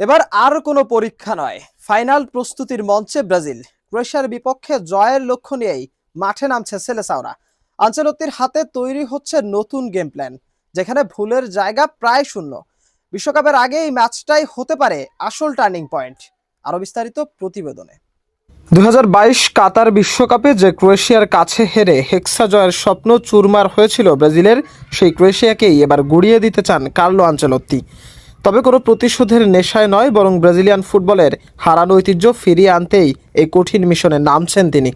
এবার আর কোনো পরীক্ষা নয়, ফাইনাল প্রস্তুতির মঞ্চে ব্রাজিল। ক্রোয়েশিয়ার বিপক্ষে জয়ের লক্ষ্য নিয়েই মাঠে নামছে সেলেসাওরা। আনচেলত্তির হাতে তৈরি হচ্ছে নতুন গেম প্ল্যান, যেখানে ভুলের জায়গা প্রায় শূন্য। বিশ্বকাপের আগে এই ম্যাচটাই হতে পারে আসল টার্নিং পয়েন্ট। আরো বিস্তারিত প্রতিবেদনে। 2022 কাতার বিশ্বকাপে যে ক্রোয়েশিয়ার কাছে হেরে হেক্সা জয়ের স্বপ্ন চুরমার হয়েছিল ব্রাজিলের, সেই ক্রোয়েশিয়াকেই এবার গুড়িয়ে দিতে চান কার্লো আনচেলত্তি। তবে কোনো প্রতিশোধের নেশায় নয়, বরং ব্রাজিলিয়ান ফুটবলের হারানো ঐতিহ্য ফিরিয়ে আনতেই এই কঠিন মিশনে নামছেন তিনি।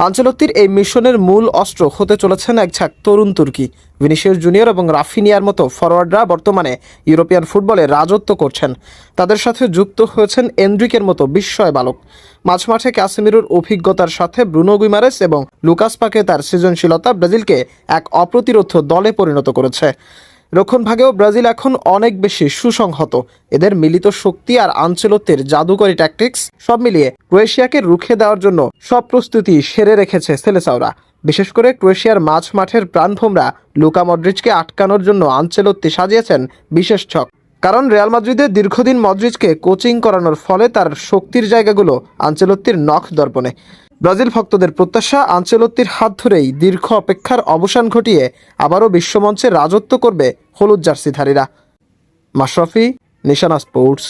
আনচেলত্তির এই মিশনের মূল অস্ত্র হতে চলেছেন এক ঝাঁক তরুণ তুর্কি। ভিনিসিয়াস জুনিয়র এবং রাফিনিয়ার মতো ফরোয়ার্ডরা বর্তমানে ইউরোপিয়ান ফুটবলে রাজত্ব করছেন। তাদের সাথে যুক্ত হয়েছেন এন্ড্রিকের মতো বিস্ময় বালক। মাঝমাঠে ক্যাসেমিরোর অভিজ্ঞতার সাথে ব্রুনো গুইমারেস এবং লুকাস পাকেতার সৃজনশীলতা ব্রাজিলকে এক অপ্রতিরোধ্য দলে পরিণত করেছে। রক্ষণভাগেও ব্রাজিল এখন অনেক বেশি সুসংহত। এদের মিলিত শক্তি আর আনচেলত্তির জাদুকরী ট্যাকটিক্স সব মিলিয়ে ক্রোয়েশিয়াকে রুখে দেওয়ার জন্য সব প্রস্তুতি সেরে রেখেছে সেলেসাওরা। বিশেষ করে ক্রোয়েশিয়ার মাঠের প্রাণভোমরা লুকা মডরিচকে আটকানোর জন্য আনচেলত্তি সাজিয়েছেন বিশেষ ছক। কারণ রিয়াল মাদ্রিদে দীর্ঘদিন মডরিচকে কোচিং করানোর ফলে তার শক্তির জায়গাগুলো আনচেলত্তির নখ দর্পণে। ব্রাজিল ভক্তদের প্রত্যাশা, আনচেলত্তির হাত ধরেই দীর্ঘ অপেক্ষার অবসান ঘটিয়ে আবারও বিশ্বমঞ্চে রাজত্ব করবে হলুদ জার্সিধারীরা। মাশরাফি, নিশানা স্পোর্টস।